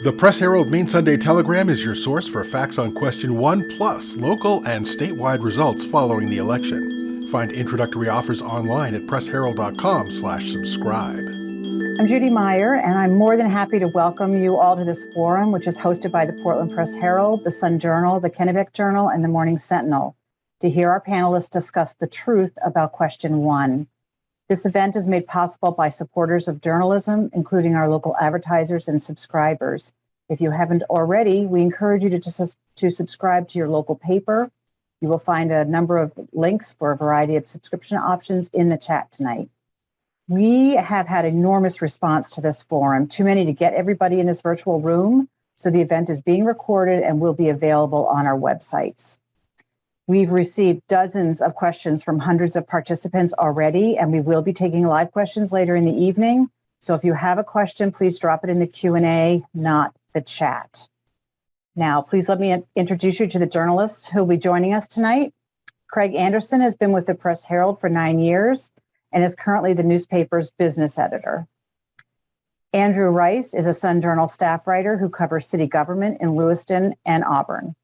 The Press Herald Maine Sunday Telegram is your source for facts on Question 1, plus local and statewide results following the election. Find introductory offers online at pressherald.com/subscribe. I'm Judy Meyer, and I'm more than happy to welcome you all to this forum, which is hosted by the Portland Press Herald, the Sun Journal, the Kennebec Journal, and the Morning Sentinel, to hear our panelists discuss the truth about Question 1. This event is made possible by supporters of journalism, including our local advertisers and subscribers. If you haven't already, we encourage you to subscribe to your local paper. You will find a number of links for a variety of subscription options in the chat tonight. We have had enormous response to this forum, too many to get everybody in this virtual room, so the event is being recorded and will be available on our websites. We've received dozens of questions from hundreds of participants already, and we will be taking live questions later in the evening. So if you have a question, please drop it in the Q&A, not the chat. Now, please let me introduce you to the journalists who will be joining us tonight. Craig Anderson has been with the Press Herald for 9 years and is currently the newspaper's business editor. Andrew Rice is a Sun Journal staff writer who covers city government in Lewiston and Auburn.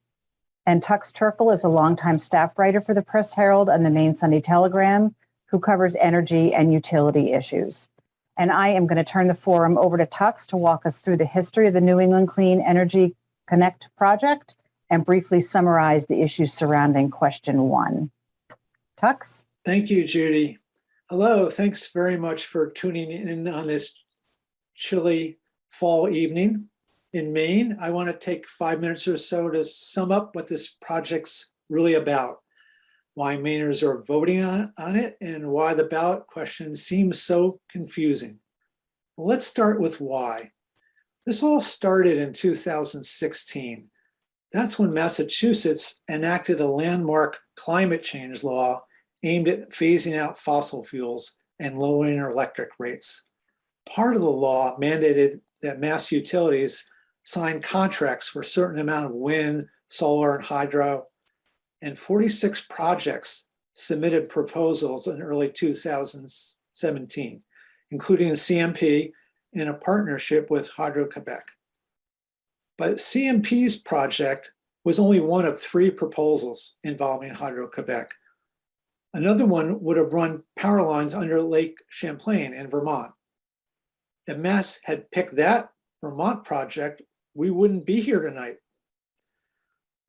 And Tux Turkle is a longtime staff writer for the Press Herald and the Maine Sunday Telegram, who covers energy and utility issues. And I am going to turn the forum over to Tux to walk us through the history of the New England Clean Energy Connect project and briefly summarize the issues surrounding Question 1. Tux? Thank you, Judy. Hello, thanks very much for tuning in on this chilly fall evening in Maine. I want to take 5 minutes or so to sum up what this project's really about, why Mainers are voting on it, and why the ballot question seems so confusing. Well, let's start with why. This all started in 2016. That's when Massachusetts enacted a landmark climate change law aimed at phasing out fossil fuels and lowering electric rates. Part of the law mandated that mass utilities sign contracts for a certain amount of wind, solar, and hydro, and 46 projects submitted proposals in early 2017, including CMP in a partnership with Hydro-Quebec. But CMP's project was only one of 3 proposals involving Hydro-Quebec. Another one would have run power lines under Lake Champlain in Vermont. If Mass had picked that Vermont project, we wouldn't be here tonight.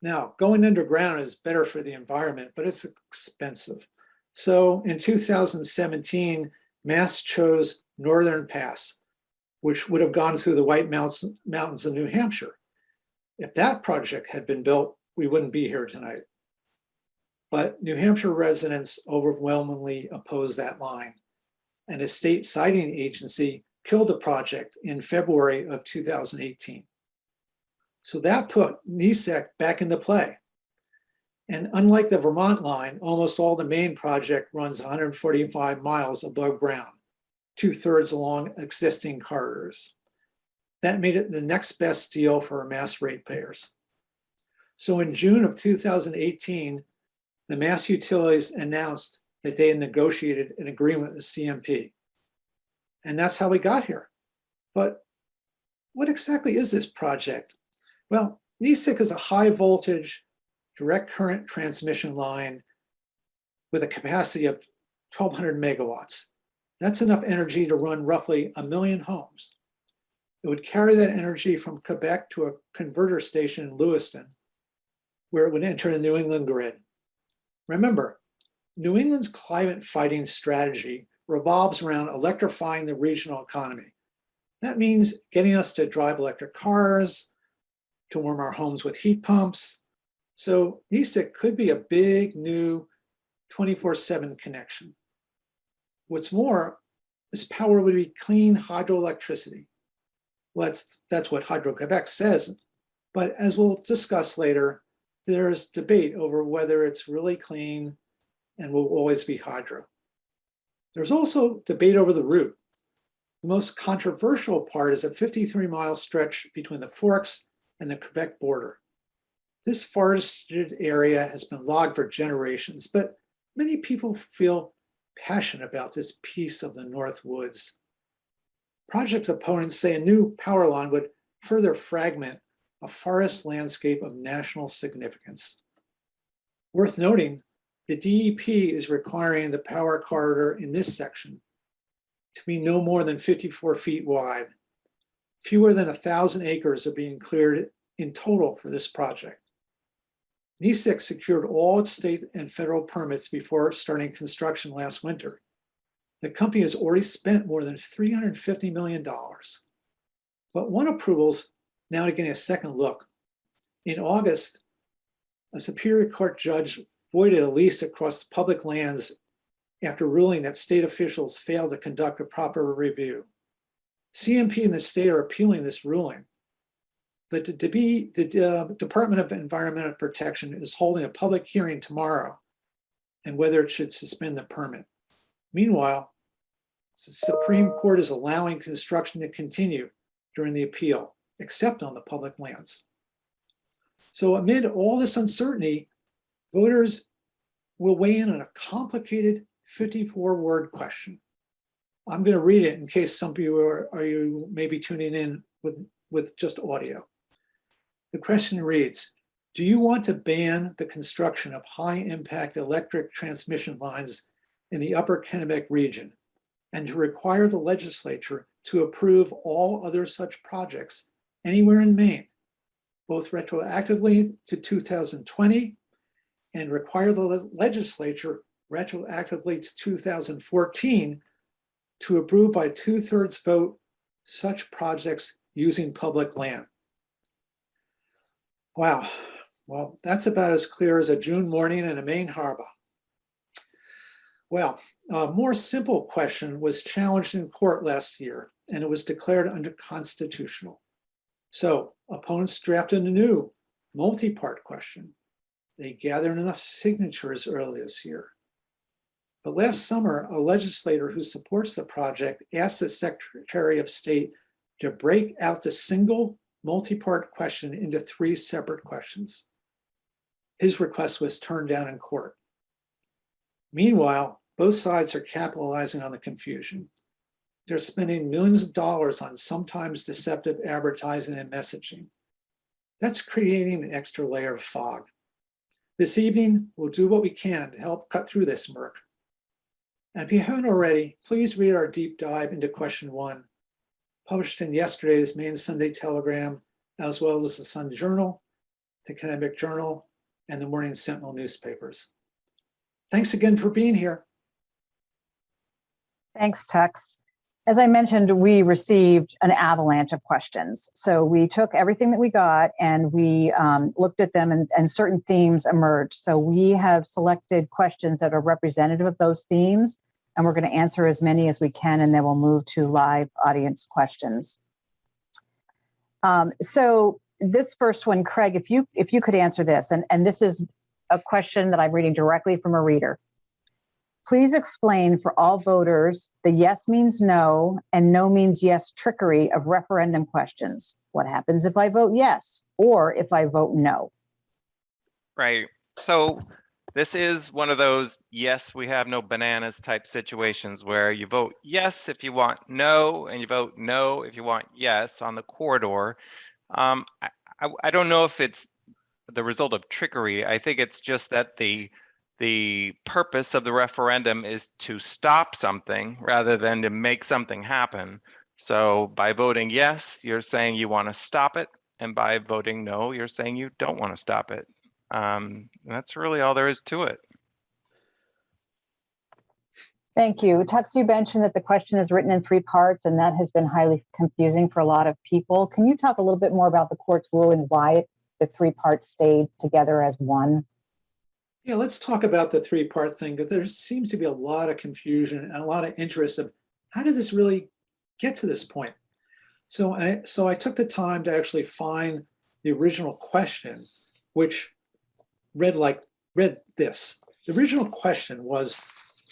Now, going underground is better for the environment, but it's expensive. So in 2017, Mass chose Northern Pass, which would have gone through the White Mountains of New Hampshire. If that project had been built, we wouldn't be here tonight. But New Hampshire residents overwhelmingly opposed that line, and a state siting agency killed the project in February of 2018. So that put NESEC back into play. And unlike the Vermont line, almost all the Maine project runs 145 miles above ground, 2/3 along existing corridors. That made it the next best deal for Mass ratepayers. So in June of 2018, the Mass utilities announced that they had negotiated an agreement with CMP. And that's how we got here. But what exactly is this project? Well, NESEC is a high voltage direct current transmission line with a capacity of 1,200 megawatts. That's enough energy to run roughly 1 million homes. It would carry that energy from Quebec to a converter station in Lewiston, where it would enter the New England grid. Remember, New England's climate fighting strategy revolves around electrifying the regional economy. That means getting us to drive electric cars, to warm our homes with heat pumps. So NESEC could be a big new 24/7 connection. What's more, this power would be clean hydroelectricity. Well, that's what Hydro-Quebec says. But as we'll discuss later, there's debate over whether it's really clean and will always be hydro. There's also debate over the route. The most controversial part is a 53-mile stretch between the Forks and the Quebec border. This forested area has been logged for generations, but many people feel passionate about this piece of the North Woods. Project opponents say a new power line would further fragment a forest landscape of national significance. Worth noting, the DEP is requiring the power corridor in this section to be no more than 54 feet wide. Fewer than 1,000 acres are being cleared in total for this project. NESEC secured all its state and federal permits before starting construction last winter. The company has already spent more than $350 million. But one approval's now getting a second look. In August, a Superior Court judge voided a lease across public lands after ruling that state officials failed to conduct a proper review. CMP and the state are appealing this ruling, but the Department of Environmental Protection is holding a public hearing tomorrow and whether it should suspend the permit. Meanwhile, the Supreme Court is allowing construction to continue during the appeal, except on the public lands. So amid all this uncertainty, voters will weigh in on a complicated 54-word question. I'm going to read it in case some of you are maybe tuning in with just audio. The question reads, do you want to ban the construction of high-impact electric transmission lines in the upper Kennebec region and to require the legislature to approve all other such projects anywhere in Maine, both retroactively to 2020 and require the legislature retroactively to 2014 to approve by 2/3 vote such projects using public land? Wow, well, that's about as clear as a June morning in a Maine harbor. Well, a more simple question was challenged in court last year, and it was declared unconstitutional. So opponents drafted a new multi-part question. They gathered enough signatures early this year. But last summer, a legislator who supports the project asked the Secretary of State to break out the single multi-part question into 3 separate questions. His request was turned down in court. Meanwhile, both sides are capitalizing on the confusion. They're spending millions of dollars on sometimes deceptive advertising and messaging. That's creating an extra layer of fog. This evening, we'll do what we can to help cut through this murk. And if you haven't already, please read our deep dive into question 1, published in yesterday's Maine Sunday Telegram, as well as the Sun Journal, the Kennebec Journal, and the Morning Sentinel newspapers. Thanks again for being here. Thanks, Tux. As I mentioned, we received an avalanche of questions. So we took everything that we got and we looked at them, and certain themes emerged. So we have selected questions that are representative of those themes, and we're going to answer as many as we can, and then we'll move to live audience questions. So this first one, Craig, if you could answer this, and this is a question that I'm reading directly from a reader. Please explain for all voters the yes means no and no means yes trickery of referendum questions. What happens if I vote yes or if I vote no? Right. So this is one of those yes, we have no bananas type situations where you vote yes if you want no, and you vote no if you want yes on the corridor. I don't know if it's the result of trickery. I think it's just that the purpose of the referendum is to stop something rather than to make something happen. So by voting yes, you're saying you want to stop it. And by voting no, you're saying you don't want to stop it. That's really all there is to it. Thank you. Tux, you mentioned that the question is written in 3 parts, and that has been highly confusing for a lot of people. Can you talk a little bit more about the court's ruling, why the 3 parts stayed together as one? Yeah, let's talk about the 3-part thing, because there seems to be a lot of confusion and a lot of interest of how did this really get to this point? So I took the time to actually find the original question, which read this. The original question was,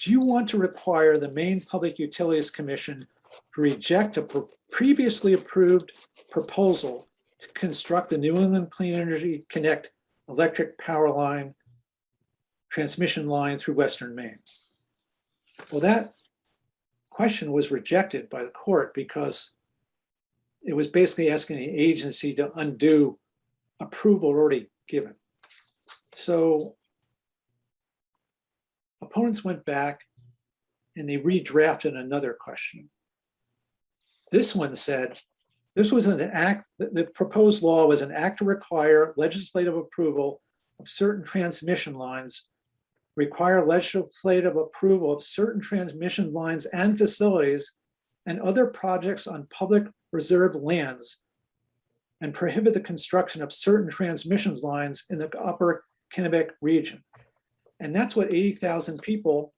do you want to require the Maine Public Utilities Commission to reject a previously approved proposal to construct the New England Clean Energy Connect electric power line transmission line through Western Maine? Well, that question was rejected by the court because it was basically asking the agency to undo approval already given. So opponents went back and they redrafted another question. This one said, this was an act, the proposed law was an act to require legislative approval of certain transmission lines, require legislative approval of certain transmission lines and facilities and other projects on public reserved lands, and prohibit the construction of certain transmission lines in the upper Kennebec region. And that's what 80,000 people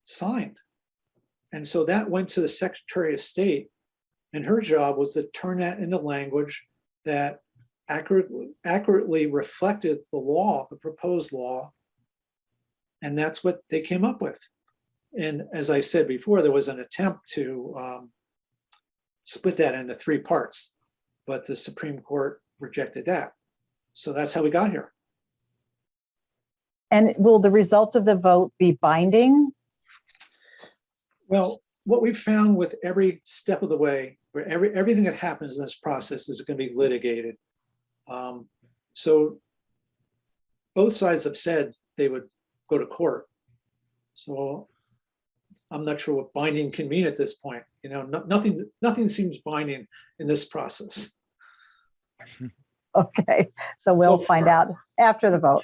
signed. And so that went to the Secretary of State, and her job was to turn that into language that accurately reflected the law, the proposed law. And that's what they came up with. And as I said before, there was an attempt to split that into 3 parts, but the Supreme Court rejected that. So that's how we got here. And will the result of the vote be binding? Well, what we've found with every step of the way, where everything that happens in this process is going to be litigated. So both sides have said they would go to court. So I'm not sure what binding can mean at this point. You know, nothing seems binding in this process. Okay, so we'll find out after the vote.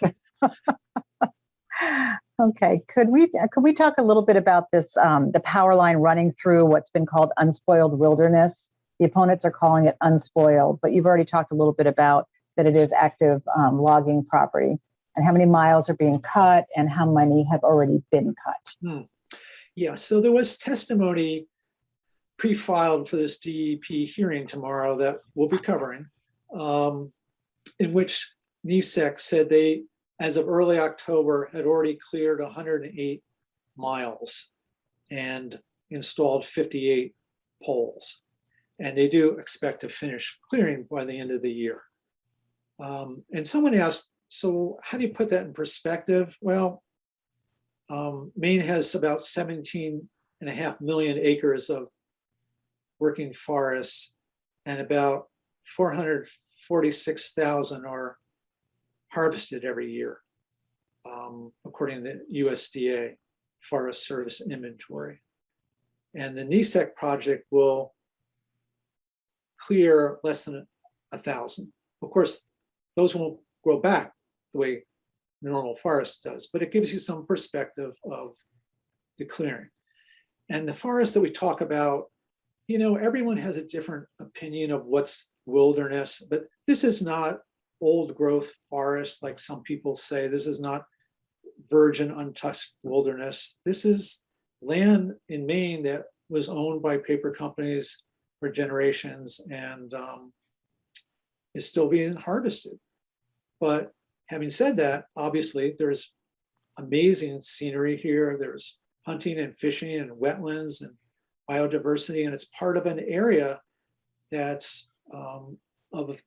Okay, could we talk a little bit about this, the power line running through what's been called unspoiled wilderness? The opponents are calling it unspoiled, but you've already talked a little bit about that it is active logging property, and how many miles are being cut and how many have already been cut. Yeah, so there was testimony pre-filed for this DEP hearing tomorrow that we'll be covering, in which NESEC said they, as of early October, had already cleared 108 miles and installed 58 poles. And they do expect to finish clearing by the end of the year. And someone asked, so how do you put that in perspective? Well, Maine has about 17.5 million acres of working forests, and about 446,000 are harvested every year, according to the USDA Forest Service inventory. And the NESEC project will clear less than 1,000. Of course, those won't grow back the way normal forest does, but it gives you some perspective of the clearing. And the forest that we talk about, you know, everyone has a different opinion of what's wilderness, but this is not old growth forest like some people say. This is not virgin untouched wilderness. This is land in Maine that was owned by paper companies for generations and is still being harvested. But having said that, obviously there's amazing scenery here. There's hunting and fishing and wetlands and biodiversity, and it's part of an area that's of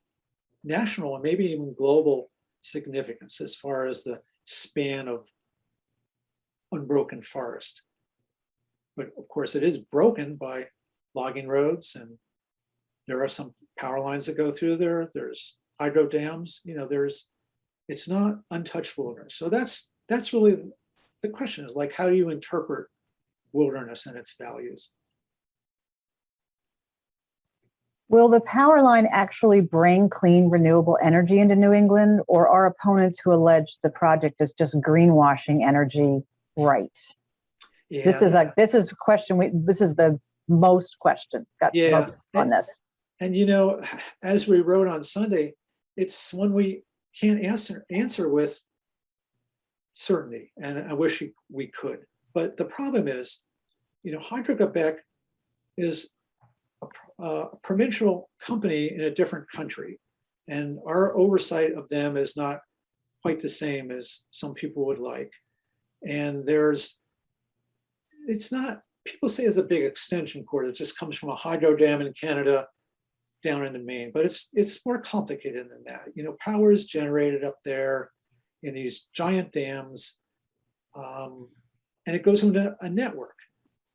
national and maybe even global significance as far as the span of unbroken forest. But of course it is broken by logging roads, and there are some power lines that go through there. There's hydro dams, you know, it's not untouched wilderness. So that's really the question, is like, how do you interpret wilderness and its values? Will the power line actually bring clean, renewable energy into New England, or are opponents who allege the project is just greenwashing energy right? Yeah, This is a question. This is the most question. Got most on this. And you know, as we wrote on Sunday, it's one we can't answer with certainty, and I wish we could. But the problem is, you know, Hydro-Quebec is a provincial company in a different country, and our oversight of them is not quite the same as some people would like. And it's not, people say it's a big extension cord that just comes from a hydro dam in Canada down into Maine, but it's more complicated than that. You know, power is generated up there in these giant dams, and it goes into a network.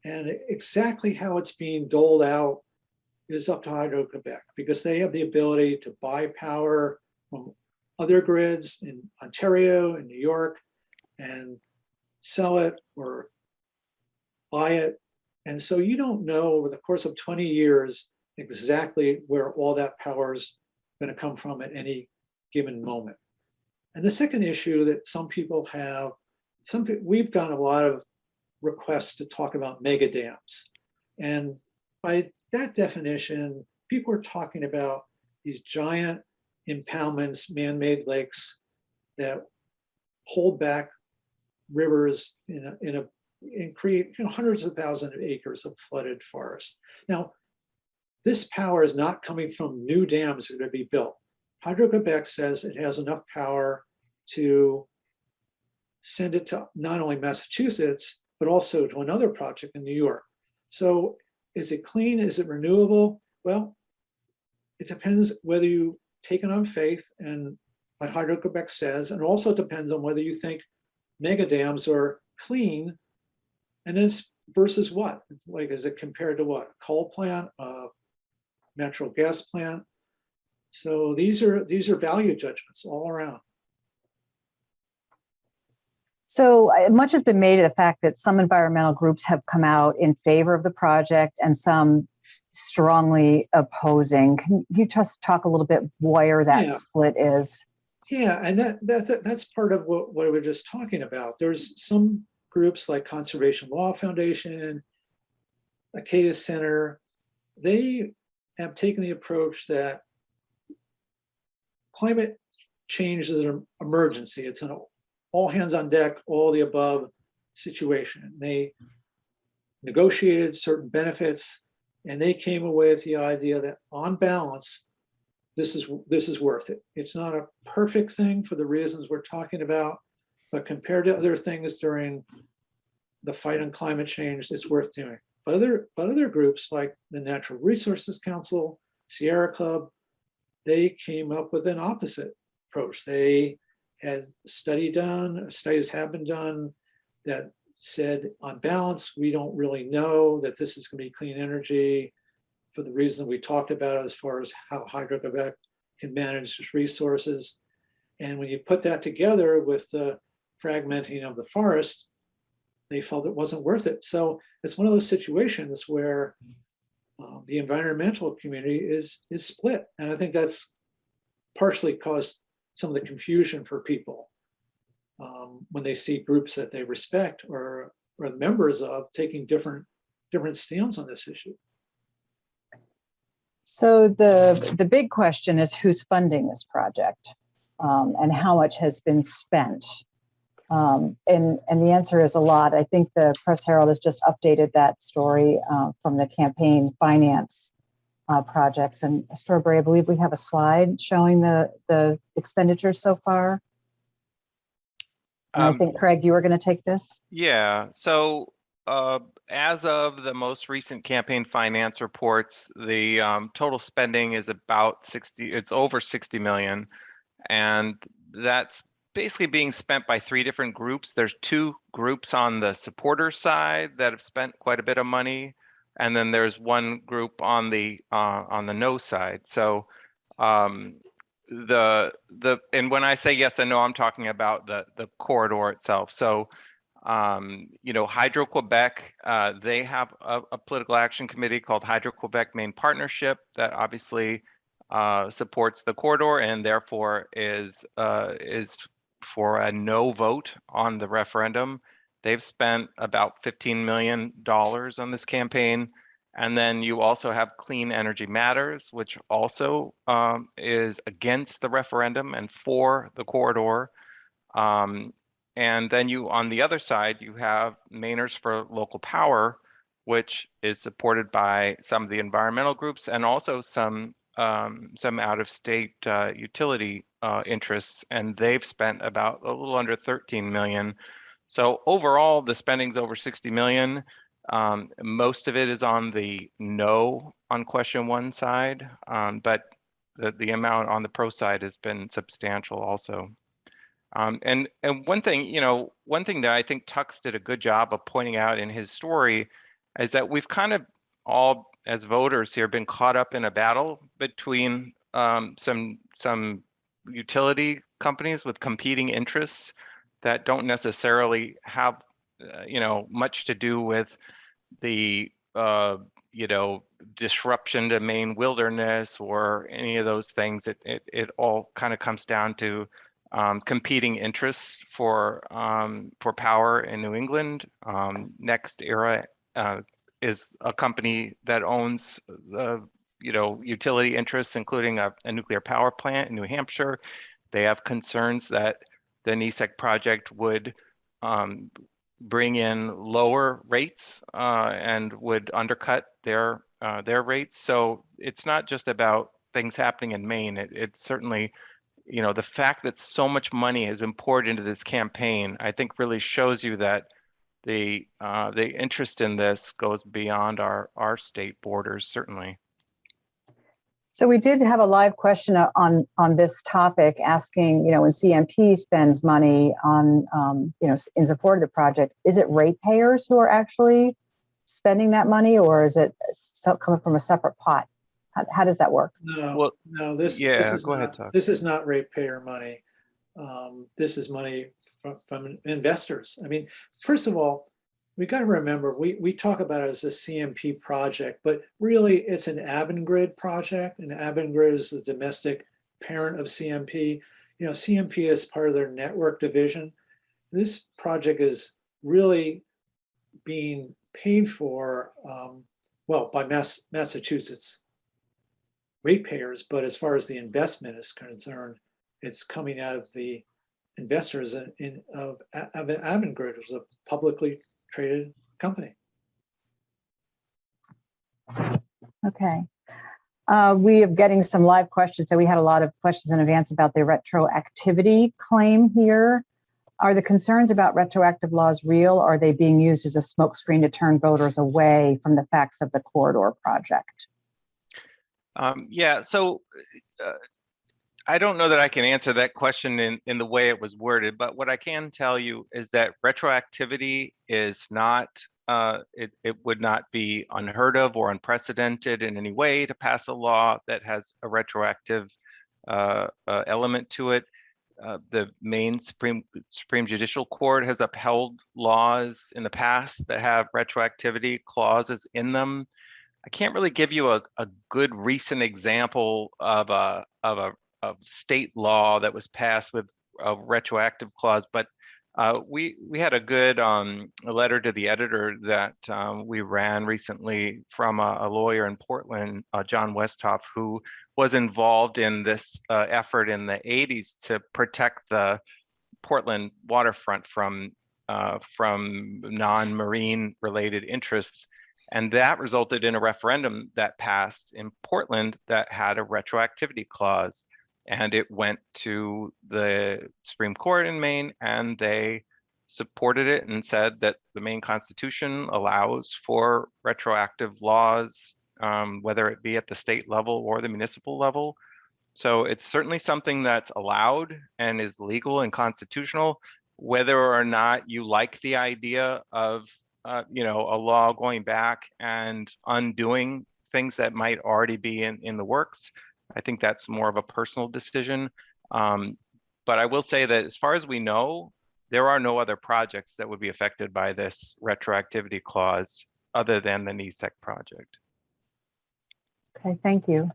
And exactly how it's being doled out is up to Hydro-Quebec because they have the ability to buy power from other grids in Ontario and New York and sell it or buy it. And so you don't know over the course of 20 years exactly where all that power is going to come from at any given moment. And the second issue that some people have, we've gotten a lot of requests to talk about mega dams. And by that definition, people are talking about these giant impoundments, man-made lakes that hold back rivers and create hundreds of thousands of acres of flooded forest. Now, this power is not coming from new dams that are going to be built. Hydro-Quebec says it has enough power to send it to not only Massachusetts, but also to another project in New York. So is it clean? Is it renewable? Well, it depends whether you take it on faith and what Hydro-Quebec says, and also it depends on whether you think mega dams are clean, and it's versus what? Like, is it compared to what? A coal plant, a natural gas plant? So these are value judgments all around. So much has been made of the fact that some environmental groups have come out in favor of the project and some strongly opposing. Can you just talk a little bit where that split is? Yeah, and that's part of what we were just talking about. There's some groups like Conservation Law Foundation, Acadia Center, they have taken the approach that climate change is an emergency. It's an all hands on deck, all the above situation. They negotiated certain benefits, and they came away with the idea that on balance, this is worth it. It's not a perfect thing for the reasons we're talking about, but compared to other things during the fight on climate change, it's worth doing. But other groups like the Natural Resources Council, Sierra Club, they came up with an opposite approach. They had studies have been done that said on balance, we don't really know that this is going to be clean energy for the reason we talked about as far as how Hydro-Quebec can manage its resources. And when you put that together with the fragmenting of the forest, they felt it wasn't worth it. So it's one of those situations where the environmental community is split. And I think that's partially caused some of the confusion for people when they see groups that they respect or members of taking different stands on this issue. So the big question is who's funding this project and how much has been spent. And the answer is a lot. I think the Press Herald has just updated that story from the campaign finance projects. And Strawberry, I believe we have a slide showing the expenditures so far. And I think, Craig, you were going to take this? Yeah. So as of the most recent campaign finance reports, the total spending is about it's over 60 million. And that's basically being spent by three different groups. There's two groups on the supporter side that have spent quite a bit of money. And then there's one group on the no side. So and when I say yes and no, I'm talking about the corridor itself. So Hydro-Quebec, they have a political action committee called Hydro-Quebec Maine Partnership that obviously supports the corridor and therefore is for a no vote on the referendum. They've spent about $15 million on this campaign. And then you also have Clean Energy Matters, which also is against the referendum and for the corridor. And then on the other side, you have Mainers for Local Power, which is supported by some of the environmental groups and also some out-of-state utility interests, and they've spent about a little under 13 million. So overall, the spending's over 60 million. Most of it is on the no on question one side, but the amount on the pro side has been substantial also. And one thing that I think Tux did a good job of pointing out in his story is that we've kind of all, as voters here, been caught up in a battle between some utility companies with competing interests that don't necessarily have, much to do with the, disruption to Maine wilderness or any of those things. It all kind of comes down to competing interests for power in New England. Next Era is a company that owns the utility interests, including a nuclear power plant in New Hampshire. They have concerns that the NESEC project would bring in lower rates and would undercut their rates. So it's not just about things happening in Maine. It's certainly, the fact that so much money has been poured into this campaign, I think really shows you that the interest in this goes beyond our state borders, certainly. So we did have a live question on this topic asking, when CMP spends money on, in support of the project, is it ratepayers who are actually spending that money, or is it coming from a separate pot? How does that work? No, this is go ahead, not, Tuck. this is not ratepayer money. This is money from investors. I mean, first of all, we got to remember, we talk about it as a CMP project, but really it's an Avangrid project, and Avangrid is the domestic parent of CMP. CMP is part of their network division. This project is really being paid for, by Massachusetts ratepayers, but as far as the investment is concerned, it's coming out of the investors of Avangrid, which is a publicly traded company. Okay. We are getting some live questions. So we had a lot of questions in advance about the retroactivity claim here. Are the concerns about retroactive laws real? Or are they being used as a smokescreen to turn voters away from the facts of the corridor project? So I don't know that I can answer that question in the way it was worded, but what I can tell you is that retroactivity is not, it would not be unheard of or unprecedented in any way to pass a law that has a retroactive element to it. The Maine Supreme Judicial Court has upheld laws in the past that have retroactivity clauses in them. I can't really give you a good recent example of a state law that was passed with a retroactive clause, but we had a good letter to the editor that we ran recently from a lawyer in Portland, John Westhoff, who was involved in this effort in the 80s to protect the Portland waterfront from non-marine related interests. And that resulted in a referendum that passed in Portland that had a retroactivity clause. And it went to the Supreme Court in Maine, and they supported it and said that the Maine Constitution allows for retroactive laws, whether it be at the state level or the municipal level. So it's certainly something that's allowed and is legal and constitutional. Whether or not you like the idea of a law going back and undoing things that might already be in the works, I think that's more of a personal decision. But I will say that as far as we know, there are no other projects that would be affected by this retroactivity clause other than the NESEC project. Okay, thank you.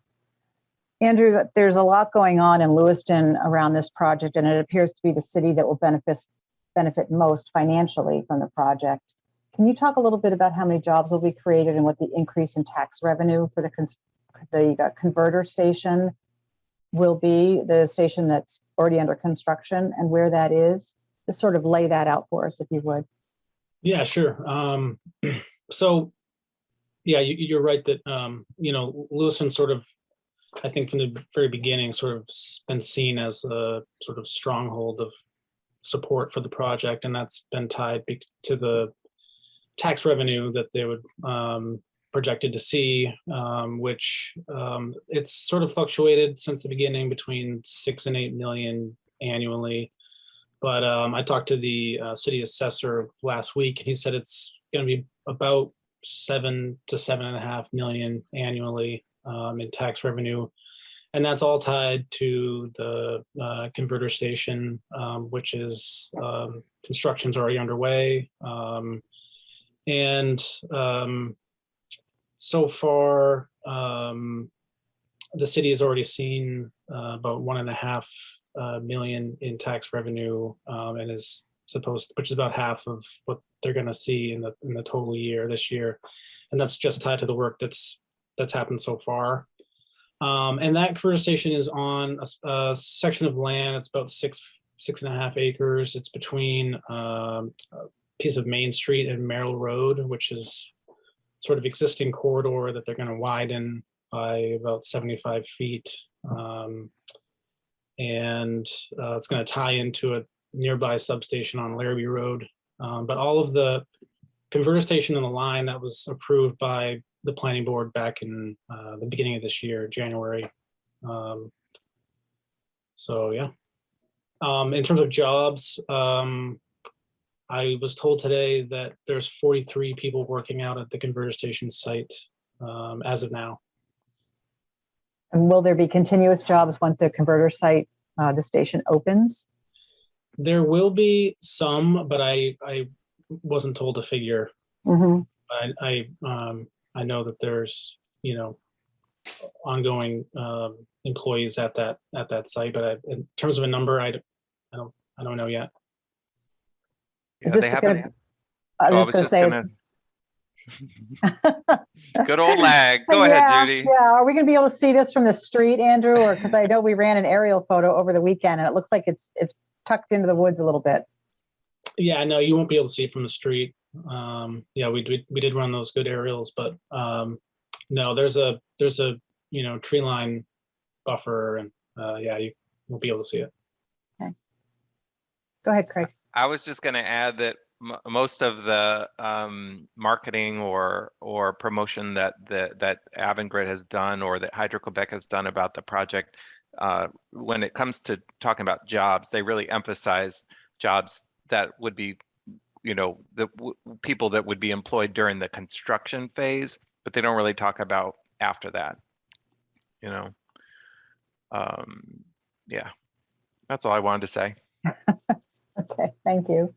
Andrew, there's a lot going on in Lewiston around this project, and it appears to be the city that will benefit most financially from the project. Can you talk a little bit about how many jobs will be created and what the increase in tax revenue for the converter station will be, the station that's already under construction, and where that is? Just sort of lay that out for us, if you would. Yeah, sure. So, yeah, you're right that, Lewiston sort of, I think from the very beginning, sort of been seen as a sort of stronghold of support for the project, and that's been tied to the tax revenue that they would projected to see, which it's sort of fluctuated since the beginning between 6 and 8 million annually. But I talked to the city assessor last week, and he said it's going to be about 7 to 7.5 million annually in tax revenue. And that's all tied to the converter station, which is construction's already underway. So far, the city has already seen about 1.5 million in tax revenue, and is supposed, which is about half of what they're going to see in the total year this year, and that's just tied to the work that's happened so far. And that converter station is on a section of land. It's about 6.5 acres. It's between a piece of Main Street and Merrill Road, which is sort of existing corridor that they're going to widen by about 75 feet. It's going to tie into a nearby substation on Larrabee Road. But all of the converter station and the line that was approved by the planning board back in the beginning of this year, January. So yeah. In terms of jobs, I was told today that there's 43 people working out at the converter station site as of now. And will there be continuous jobs once the converter site, the station opens? There will be some, but I wasn't told a figure. Mm-hmm. I know that there's, ongoing employees at that site, but in terms of a number, I don't know yet. Is Yeah, this they gonna, haven't. I was Oh, just going to say, Good old lag. Go ahead, Judy. Yeah, are we going to be able to see this from the street, Andrew? Or because I know we ran an aerial photo over the weekend, and it looks like it's tucked into the woods a little bit. Yeah, no, you won't be able to see it from the street. Yeah, we did run those good aerials, but no, there's a tree line buffer, and yeah, you won't be able to see it. Okay. Go ahead, Craig. I was just going to add that most of the marketing or promotion that Avangrid has done, or that Hydro-Quebec has done about the project, when it comes to talking about jobs, they really emphasize jobs that would be, the people that would be employed during the construction phase, but they don't really talk about after that. Yeah, that's all I wanted to say. Okay, thank you.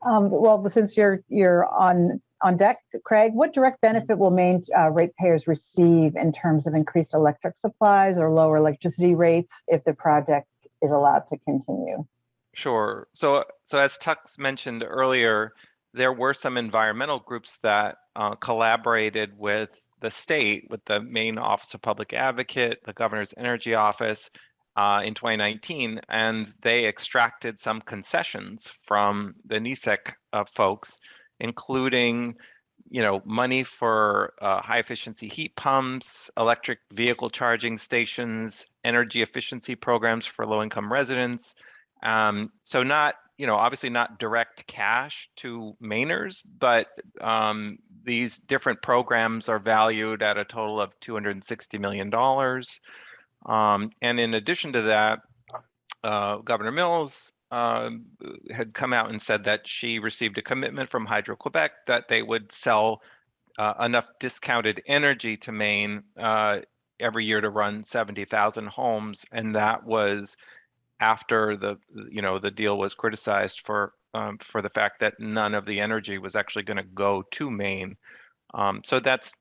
Well, since you're on deck, Craig, what direct benefit will Maine ratepayers receive in terms of increased electric supplies or lower electricity rates if the project is allowed to continue? Sure. So as Tux mentioned earlier, there were some environmental groups that collaborated with the state, with the Maine Office of Public Advocate, the Governor's Energy Office, in 2019, and they extracted some concessions from the NESEC folks, including, money for high efficiency heat pumps, electric vehicle charging stations, energy efficiency programs for low income residents. So not, obviously not direct cash to Mainers, but these different programs are valued at a total of $260 million. And in addition to that, Governor Mills had come out and said that she received a commitment from Hydro-Quebec that they would sell enough discounted energy to Maine every year to run 70,000 homes, and that was after the deal was criticized for the fact that none of the energy was actually going to go to Maine. So that's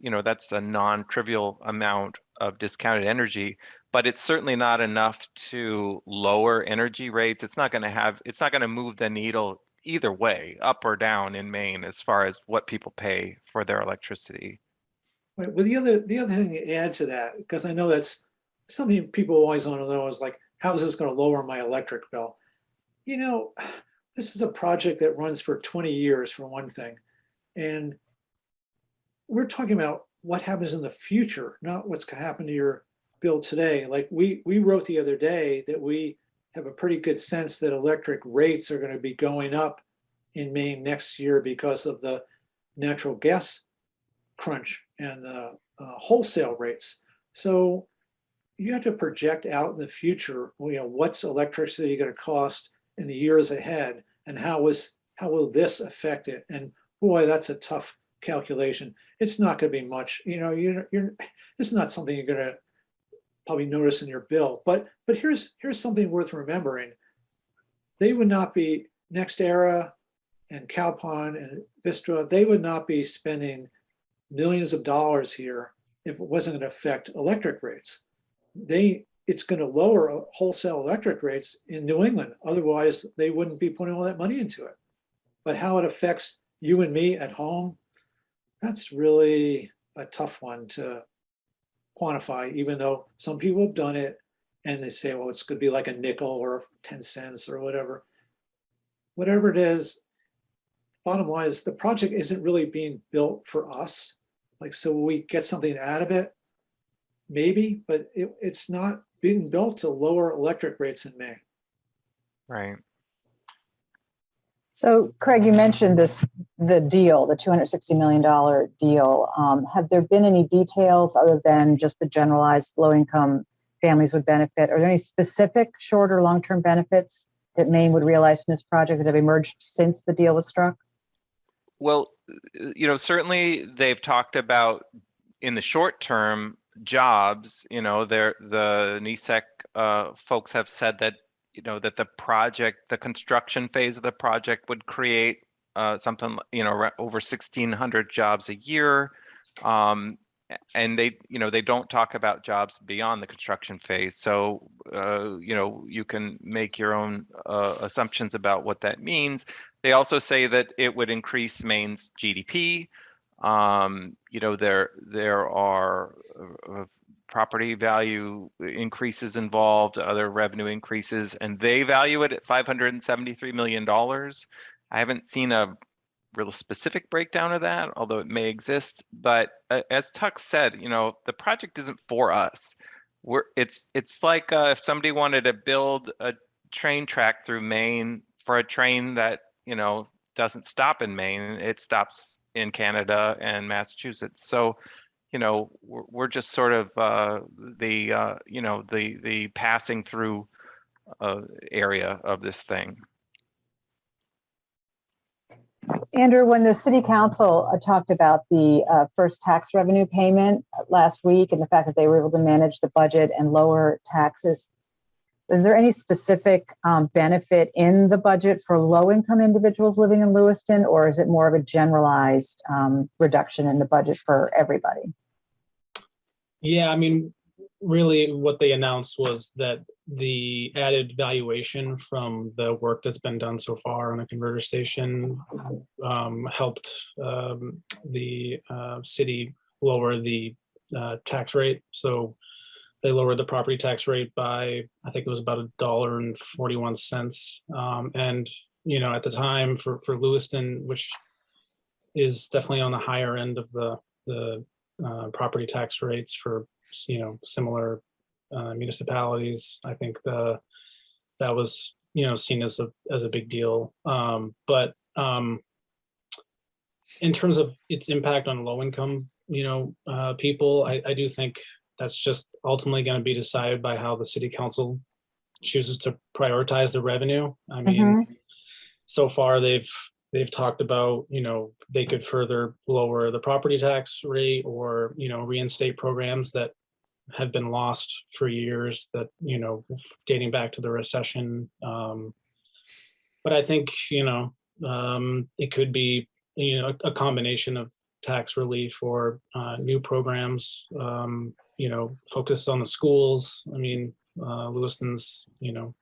a non-trivial amount of discounted energy, but it's certainly not enough to lower energy rates. It's not going to move the needle either way, up or down in Maine, as far as what people pay for their electricity. Right. Well, the other thing to add to that, because I know that's something people always want to know, is like, how is this going to lower my electric bill? This is a project that runs for 20 years, for one thing, and we're talking about what happens in the future, not what's going to happen to your bill today. Like we wrote the other day that we have a pretty good sense that electric rates are going to be going up in Maine next year because of the natural gas crunch and the wholesale rates. So you have to project out in the future, what's electricity going to cost in the years ahead, and how will this affect it? And boy, that's a tough calculation, it's not going to be much. You know, this is not something you're going to probably notice in your bill. But here's something worth remembering. They would not be, NextEra and Calpine and Vistra, they would not be spending millions of dollars here if it wasn't going to affect electric rates. It's going to lower wholesale electric rates in New England. Otherwise, they wouldn't be putting all that money into it. But how it affects you and me at home, that's really a tough one to quantify, even though some people have done it and they say, well, it's going to be like a nickel or 10 cents or whatever. Whatever it is, bottom line is the project isn't really being built for us. Like, so we get something out of it, maybe, but it's not being built to lower electric rates in Maine. Right. So, Craig, you mentioned the deal, the $260 million deal. Have there been any details other than just the generalized low-income families would benefit? Are there any specific short or long-term benefits that Maine would realize from this project that have emerged since the deal was struck? Well, certainly they've talked about in the short term jobs. The NESEC folks have said that that the construction phase of the project would create something over 1,600 jobs a year, and they don't talk about jobs beyond the construction phase. So you can make your own assumptions about what that means. They also say that it would increase Maine's GDP. There are property value increases involved, other revenue increases, and they value it at $573 million. I haven't seen a real specific breakdown of that, although it may exist. But as Tuck said, the project isn't for us. It's like if somebody wanted to build a train track through Maine for a train that doesn't stop in Maine, it stops in Canada and Massachusetts. So we're just sort of the passing through area of this thing. Andrew, when the city council talked about the first tax revenue payment last week and the fact that they were able to manage the budget and lower taxes, is there any specific benefit in the budget for low-income individuals living in Lewiston, or is it more of a generalized reduction in the budget for everybody? Yeah, I mean, really what they announced was that the added valuation from the work that's been done so far on the converter station helped the city lower the tax rate. So they lowered the property tax rate by, I think it was about $1.41. And, at the time for Lewiston, which is definitely on the higher end of the property tax rates for, similar municipalities, I think that was, seen as a big deal. But in terms of its impact on low income, people, I do think that's just ultimately going to be decided by how the city council chooses to prioritize the revenue. I mean, so far they've talked about, they could further lower the property tax rate or, reinstate programs that have been lost for years that, dating back to the recession. But I think, it could be, a combination of tax relief or new programs, focused on the schools. I mean, Lewiston's, got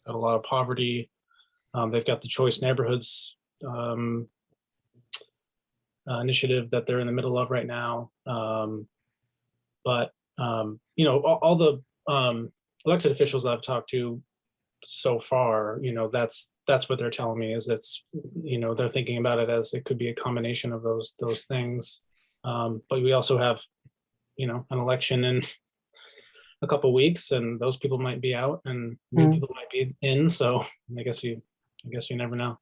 a lot of poverty. They've got the Choice Neighborhoods initiative that they're in the middle of right now. But all the elected officials I've talked to so far, that's what they're telling me is they're thinking about it as it could be a combination of those things. But we also have, an election in a couple of weeks, and those people might be out, and new people might be in. So I guess you never know.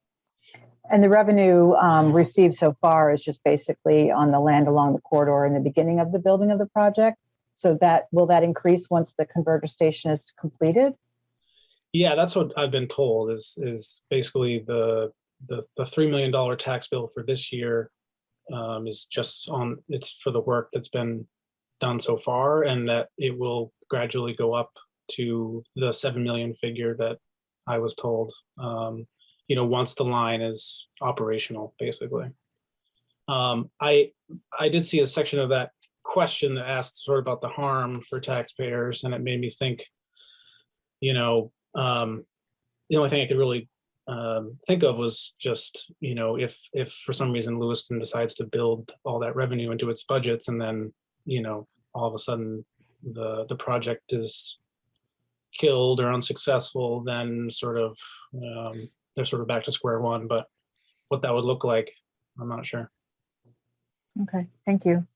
And the revenue received so far is just basically on the land along the corridor in the beginning of the building of the project. So will that increase once the converter station is completed? Yeah, that's what I've been told is basically the $3 million tax bill for this year is just on, it's for the work that's been done so far, and that it will gradually go up to the 7 million figure that I was told, once the line is operational, basically. I did see a section of that question that asked sort of about the harm for taxpayers, and it made me think, the only thing I could really think of was just, if for some reason Lewiston decides to build all that revenue into its budgets, and then, all of a sudden the project is killed or unsuccessful, then sort of they're sort of back to square one. But what that would look like, I'm not sure. Okay, thank you.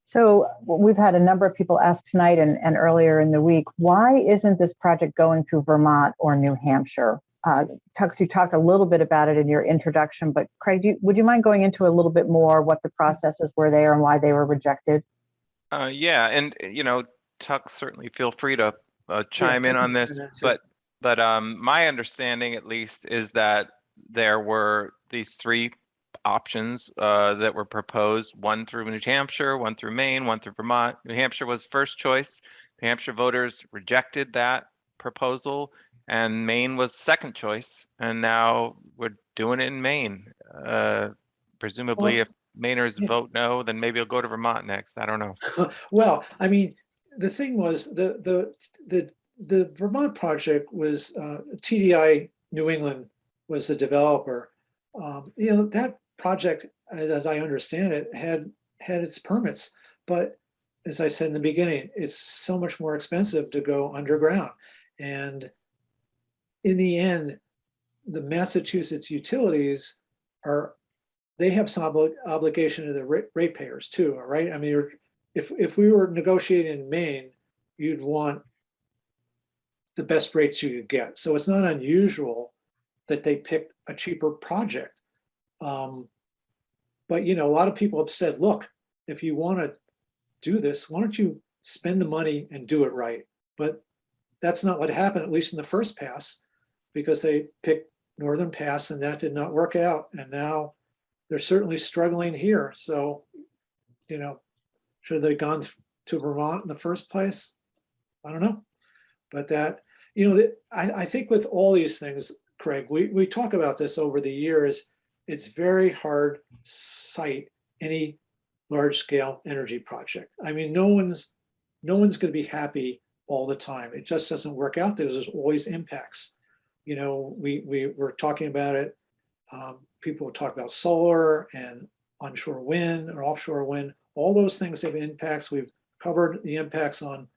So we've had a number of people ask tonight and earlier in the week, why isn't this project going through Vermont or New Hampshire? Tux, you talked a little bit about it in your introduction, but Craig, would you mind going into a little bit more what the processes were there and why they were rejected? Yeah, and Tux, certainly feel free to chime in on this, but my understanding at least is that there were these three options that were proposed, one through New Hampshire, one through Maine, one through Vermont. New Hampshire was first choice. New Hampshire voters rejected that proposal, and Maine was second choice, and now we're doing it in Maine. Presumably, if Mainers vote no, then maybe it'll go to Vermont next. I don't know. Well, I mean, the thing was the Vermont project was TDI New England was the developer. That project, as I understand it, had its permits, but as I said in the beginning, it's so much more expensive to go underground. And in the end, the Massachusetts utilities they have some obligation to the ratepayers too, right? I mean, if we were negotiating in Maine, you'd want the best rates you could get. So it's not unusual that they picked a cheaper project. But a lot of people have said, look, if you want to do this, why don't you spend the money and do it right? But that's not what happened, at least in the first pass, because they picked Northern Pass and that did not work out. And now they're certainly struggling here. So, should they have gone to Vermont in the first place? I don't know. But I think with all these things, Craig, we talk about this over the years. It's very hard to cite any large scale energy project. I mean, no one's going to be happy all the time. It just doesn't work out. There's always impacts. We were talking about it. People talk about solar and onshore wind and offshore wind. All those things have impacts. We've covered the impacts on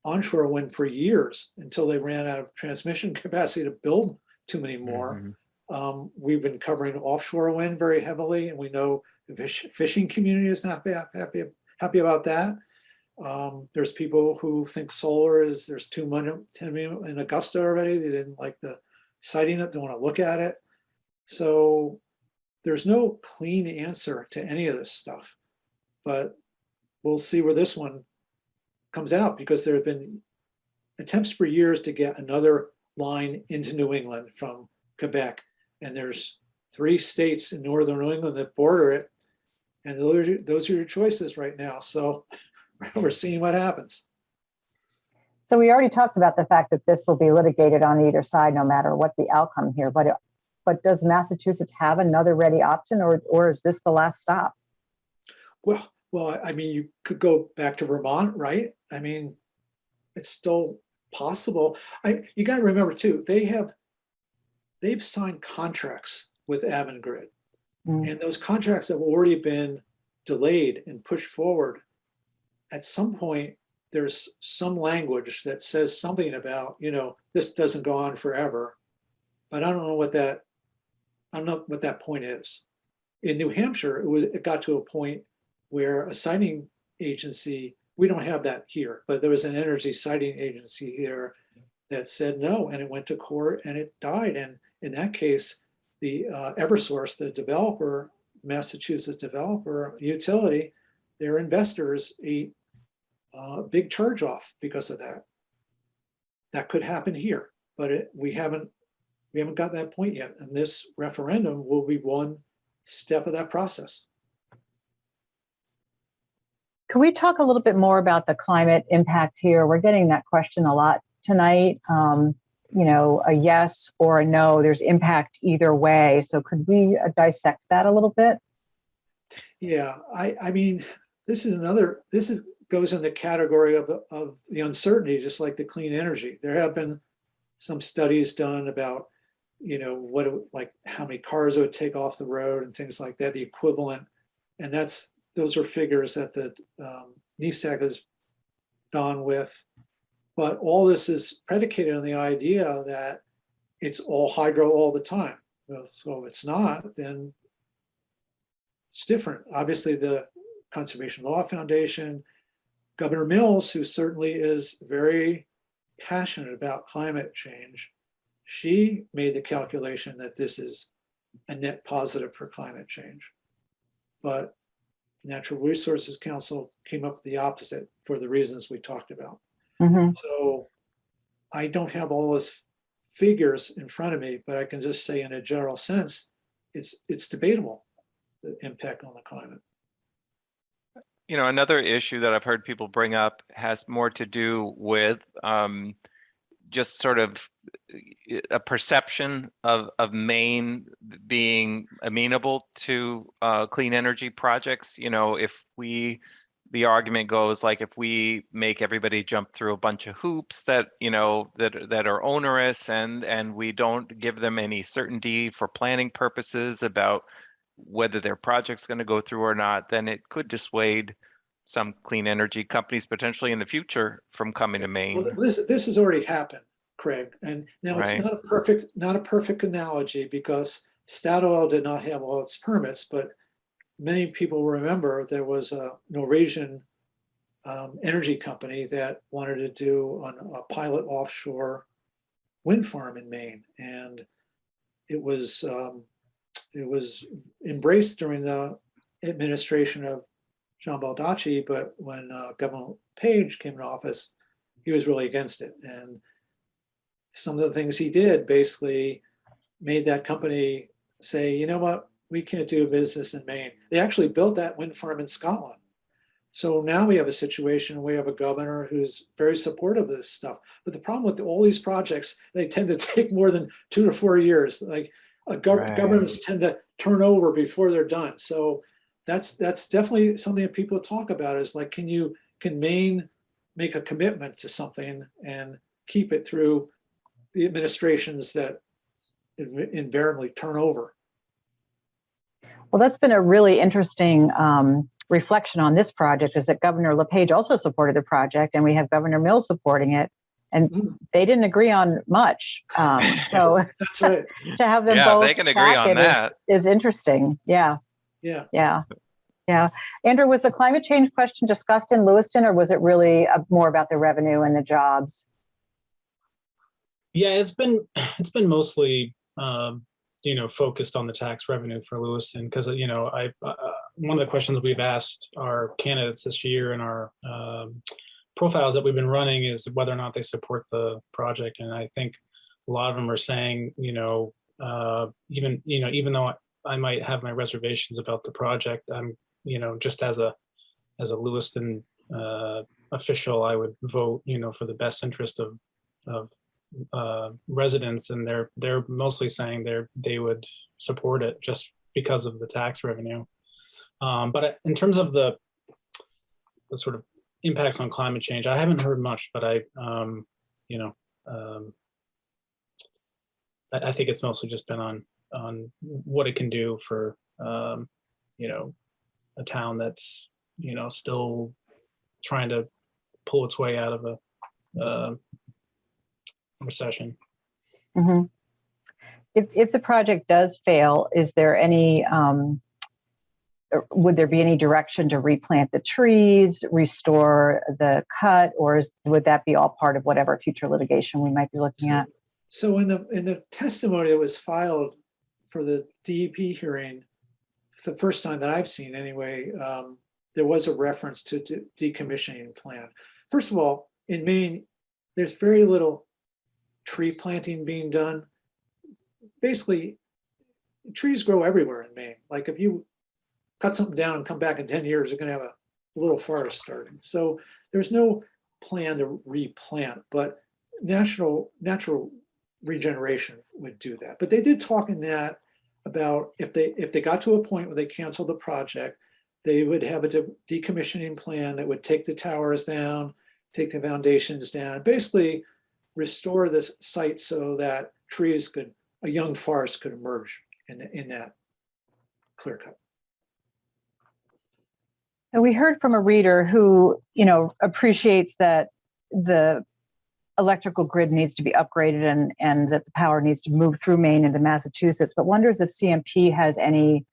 onshore wind for years until they ran out of transmission capacity to build too many more. Mm-hmm. We've been covering offshore wind very heavily, and we know the fishing community is not happy about that. There's people who think solar there's too much in Augusta already. They didn't like the citing it, don't want to look at it. So there's no clean answer to any of this stuff, but we'll see where this one comes out, because there have been attempts for years to get another line into New England from Quebec. And there's 3 states in northern New England that border it. And those are your choices right now. So we're seeing what happens. So we already talked about the fact that this will be litigated on either side, no matter what the outcome here. But does Massachusetts have another ready option, or is this the last stop? Well, I mean, you could go back to Vermont, right? I mean, it's still possible. You got to remember too, they've signed contracts with Avangrid, and those contracts have already been delayed and pushed forward. At some point, there's some language that says something about, this doesn't go on forever, but I don't know what that point is. In New Hampshire, it got to a point where a siting agency, we don't have that here, but there was an energy siting agency here that said no, and it went to court and it died. And in that case, the Eversource, the developer, Massachusetts developer utility, their investors ate a big charge off because of that. That could happen here, but we haven't got that point yet. And this referendum will be one step of that process. Can we talk a little bit more about the climate impact here? We're getting that question a lot tonight. A yes or a no, there's impact either way. So could we dissect that a little bit? Yeah, I mean, this goes in the category of the uncertainty, just like the clean energy. There have been some studies done about, how many cars it would take off the road and things like that, the equivalent. And those are figures that the NEFSAC has gone with. But all this is predicated on the idea that it's all hydro all the time. So if it's not, then it's different. Obviously, the Conservation Law Foundation, Governor Mills, who certainly is very passionate about climate change, she made the calculation that this is a net positive for climate change. But Natural Resources Council came up with the opposite for the reasons we talked about. Mm-hmm. So I don't have all those figures in front of me, but I can just say in a general sense, it's debatable, the impact on the climate. Another issue that I've heard people bring up has more to do with just sort of a perception of Maine being amenable to clean energy projects. The argument goes like, if we make everybody jump through a bunch of hoops that are onerous, and we don't give them any certainty for planning purposes about whether their project's going to go through or not, then it could dissuade some clean energy companies potentially in the future from coming to Maine. Well, this has already happened, Craig, and now Right. It's not a perfect analogy, because Statoil did not have all its permits, but many people remember there was a Norwegian energy company that wanted to do a pilot offshore wind farm in Maine, and it was embraced during the administration of John Baldacci, but when Governor Page came in office, he was really against it. And some of the things he did basically made that company say, you know what, we can't do business in Maine. They actually built that wind farm in Scotland. So now we have a situation where we have a governor who's very supportive of this stuff. But the problem with all these projects, they tend to take more than 2 to 4 years. Like governments tend to turn over before they're done. So that's definitely something that people talk about, is like, can Maine make a commitment to something and keep it through the administrations that invariably turn over? Well, that's been a really interesting reflection on this project, is that Governor LePage also supported the project, and we have Governor Mills supporting it, and they didn't agree on much. So That's right. to have them Yeah, both they can agree on that. is interesting. Yeah. Andrew, was the climate change question discussed in Lewiston, or was it really more about the revenue and the jobs? Yeah, it's been mostly focused on the tax revenue for Lewiston, because one of the questions we've asked our candidates this year in our profiles that we've been running is whether or not they support the project, and I think a lot of them are saying, even though I might have my reservations about the project, I'm just as a Lewiston official, I would vote for the best interest of residents, and they're mostly saying they would support it just because of the tax revenue. But in terms of the sort of impacts on climate change, I haven't heard much, but I think it's mostly just been on what it can do for a town that's still trying to pull its way out of a recession. Mm-hmm. If the project does fail, is there any would there be any direction to replant the trees, restore the cut, or would that be all part of whatever future litigation we might be looking at? So in the testimony that was filed for the DEP hearing, the first time that I've seen anyway, there was a reference to decommissioning plan. First of all, in Maine, there's very little tree planting being done. Basically, trees grow everywhere in Maine. Like if you cut something down and come back in 10 years, you're gonna have a little forest starting. So there's no plan to replant, but natural regeneration would do that. But they did talk in that about if they got to a point where they canceled the project, they would have a decommissioning plan that would take the towers down, take the foundations down, basically restore the site so that trees could, a young forest could emerge in that clear cut. And we heard from a reader who, appreciates that the electrical grid needs to be upgraded and that the power needs to move through Maine into Massachusetts, but wonders if CMP has any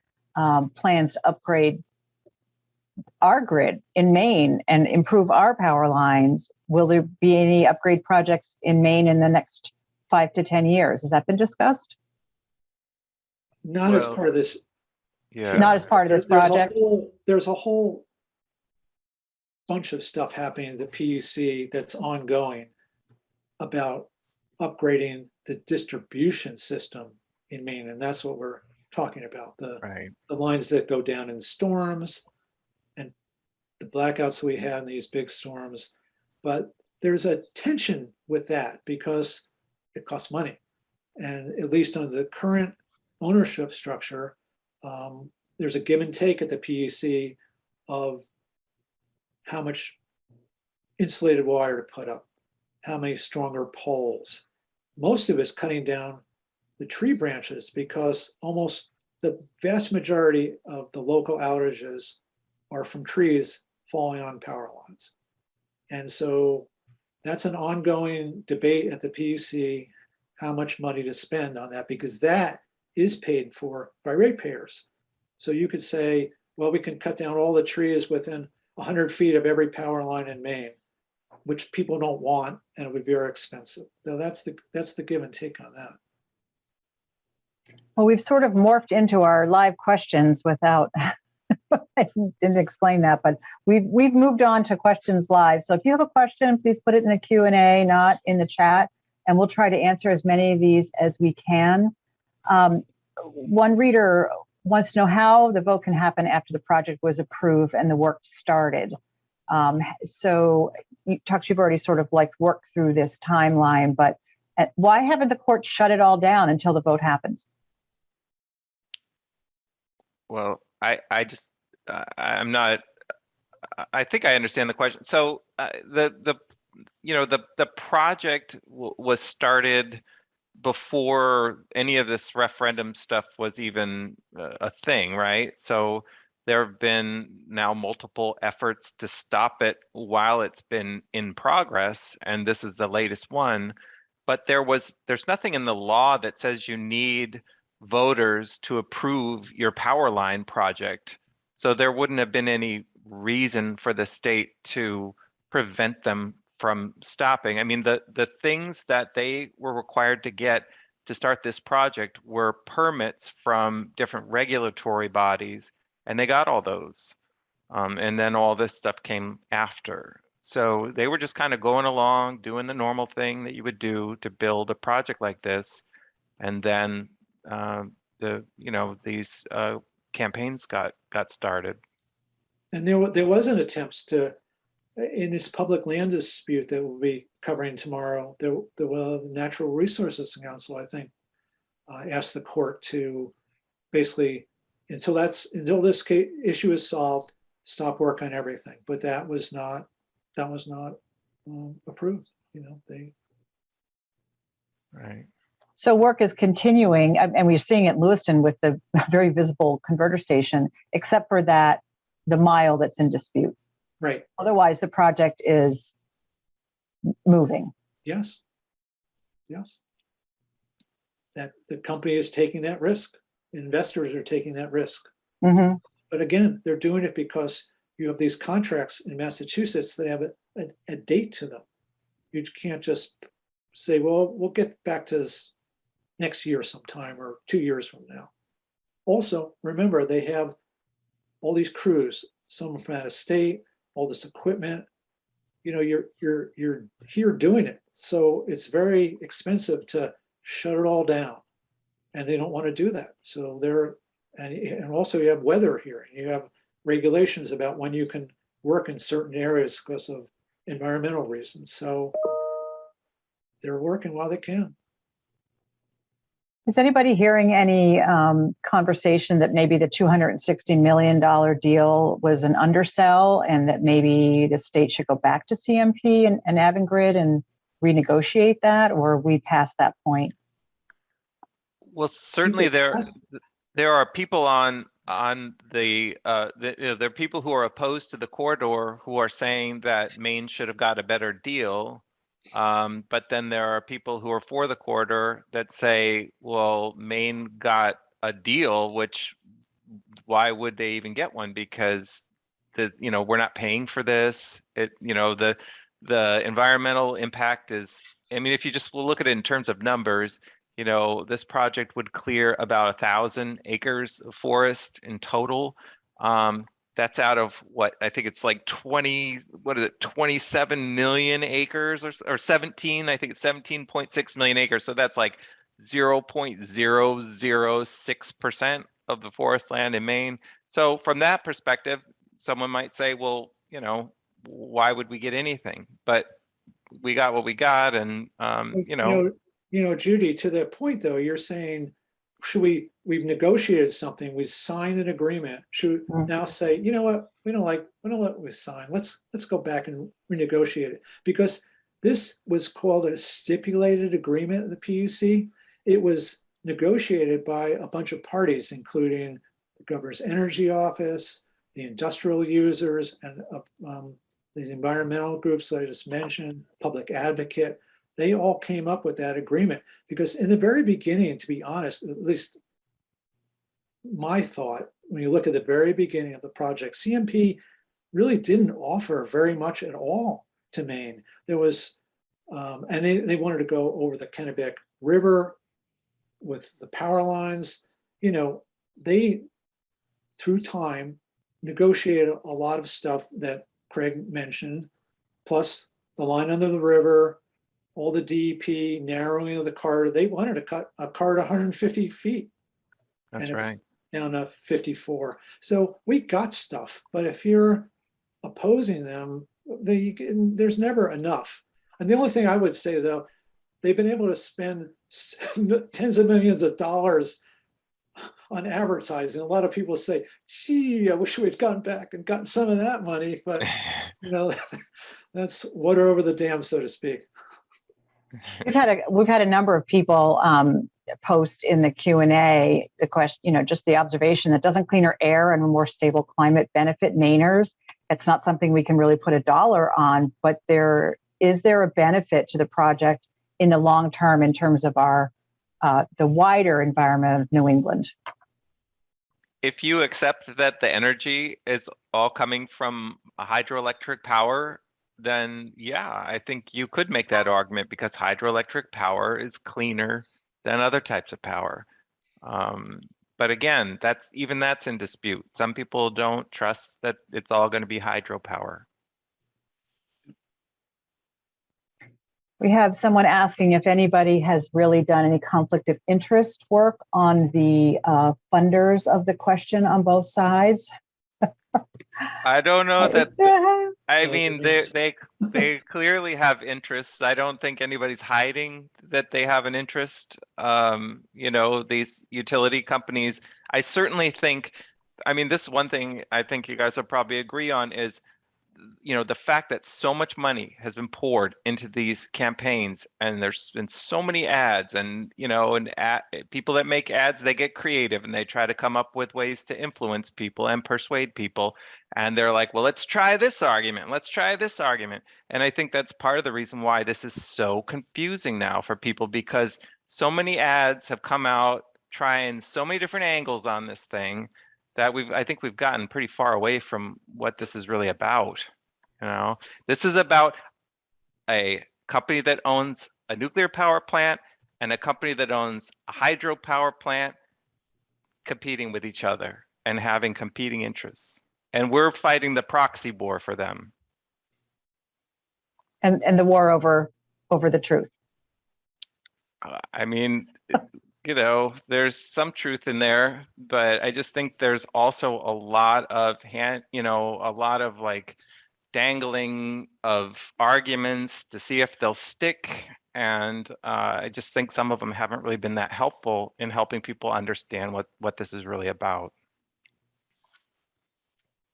plans to upgrade our grid in Maine and improve our power lines. Will there be any upgrade projects in Maine in the next 5 to 10 years? Has that been discussed? Not as part of this. Yeah. Not as part of this project? There's a whole bunch of stuff happening at the PUC that's ongoing about upgrading the distribution system in Maine, and that's what we're talking about. The lines that go down in storms and the blackouts we had in these big storms. But there's a tension with that because it costs money. And at least under the current ownership structure, there's a give and take at the PUC of how much insulated wire to put up, how many stronger poles. Most of it's cutting down the tree branches because almost the vast majority of the local outages are from trees falling on power lines. And so that's an ongoing debate at the PUC, how much money to spend on that, because that is paid for by ratepayers. So you could say, well, we can cut down all the trees within 100 feet of every power line in Maine, which people don't want, and it would be very expensive. So that's the give and take on that. Well, we've sort of morphed into our live questions without, I didn't explain that, but we've moved on to questions live. So if you have a question, please put it in the Q&A, not in the chat, and we'll try to answer as many of these as we can. One reader wants to know how the vote can happen after the project was approved and the work started. So you've already sort of like worked through this timeline, but why haven't the court shut it all down until the vote happens? Well, I think I understand the question. So the project was started before any of this referendum stuff was even a thing, right? So there have been now multiple efforts to stop it while it's been in progress, and this is the latest one. But there's nothing in the law that says you need voters to approve your power line project. So there wouldn't have been any reason for the state to prevent them from stopping. I mean, the things that they were required to get to start this project were permits from different regulatory bodies, and they got all those. And then all this stuff came after. So they were just kind of going along, doing the normal thing that you would do to build a project like this. And then these campaigns got started. And there wasn't attempts to, in this public land dispute that we'll be covering tomorrow, the Natural Resources Council, I think, asked the court to basically, until this issue is solved, stop work on everything. But that was not approved. Right. So work is continuing, and we're seeing it in Lewiston with the very visible converter station, except for the mile that's in dispute. Right. Otherwise, the project is moving. Yes. That the company is taking that risk. Investors are taking that risk. Mm-hmm. But again, they're doing it because you have these contracts in Massachusetts that have a date to them. You can't just say, well, we'll get back to this next year sometime or 2 years from now. Also, remember, they have all these crews, some from out of state, all this equipment. You're here doing it. So it's very expensive to shut it all down. and they don't want to do that. So and also you have weather here, and you have regulations about when you can work in certain areas because of environmental reasons. So they're working while they can. Is anybody hearing any conversation that maybe the $260 million deal was an undersell and that maybe the state should go back to CMP and Avangrid and renegotiate that, or are we past that point? Well, certainly there are people on there are people who are opposed to the corridor who are saying that Maine should have got a better deal. But then there are people who are for the corridor that say, well, Maine got a deal, which why would they even get one? Because we're not paying for this. The environmental impact is, I mean, if you just look at it in terms of numbers, this project would clear about 1,000 acres of forest in total. That's out of what I think it's like 27 million acres or 17, I think it's 17.6 million acres. So that's like 0.006% of the forest land in Maine. So from that perspective, someone might say, well, why would we get anything? But we got what we got, and Judy, to that point though, you're saying, we've negotiated something, we signed an agreement, should we now say, you know what, we don't like what we signed, let's go back and renegotiate it? Because this was called a stipulated agreement in the PUC. It was negotiated by a bunch of parties, including the governor's energy office, the industrial users, and the environmental groups that I just mentioned, public advocate. They all came up with that agreement because in the very beginning, to be honest, at least my thought, when you look at the very beginning of the project, CMP really didn't offer very much at all to Maine. There was, and they wanted to go over the Kennebec River with the power lines. They, through time, negotiated a lot of stuff that Craig mentioned, plus the line under the river, all the DEP, narrowing of the corridor. They wanted to cut a corridor 150 feet. That's right. Down to 54. So we got stuff, but if you're opposing them, there's never enough. And the only thing I would say though, they've been able to spend tens of millions of dollars on advertising. A lot of people say, gee, I wish we'd gone back and gotten some of that money, but that's water over the dam, so to speak. We've had a number of people post in the Q&A the question, just the observation that doesn't cleaner air and a more stable climate benefit Mainers. It's not something we can really put a dollar on, but is there a benefit to the project in the long term in terms of our the wider environment of New England? If you accept that the energy is all coming from a hydroelectric power, then yeah, I think you could make that argument because hydroelectric power is cleaner than other types of power. But again, that's in dispute. Some people don't trust that it's all going to be hydropower. We have someone asking if anybody has really done any conflict of interest work on the funders of the question on both sides. I don't know that. I mean, they clearly have interests. I don't think anybody's hiding that they have an interest. These utility companies. I certainly think. I mean, this one thing I think you guys will probably agree on is, the fact that so much money has been poured into these campaigns, and there's been so many ads, and people that make ads, they get creative and they try to come up with ways to influence people and persuade people, and they're like, well, let's try this argument, and I think that's part of the reason why this is so confusing now for people, because so many ads have come out trying so many different angles on this thing that I think we've gotten pretty far away from what this is really about. This is about a company that owns a nuclear power plant and a company that owns a hydropower plant competing with each other and having competing interests. And we're fighting the proxy war for them. And the war over the truth. I mean, there's some truth in there, but I just think there's also a lot of a lot of like dangling of arguments to see if they'll stick. And I just think some of them haven't really been that helpful in helping people understand what this is really about.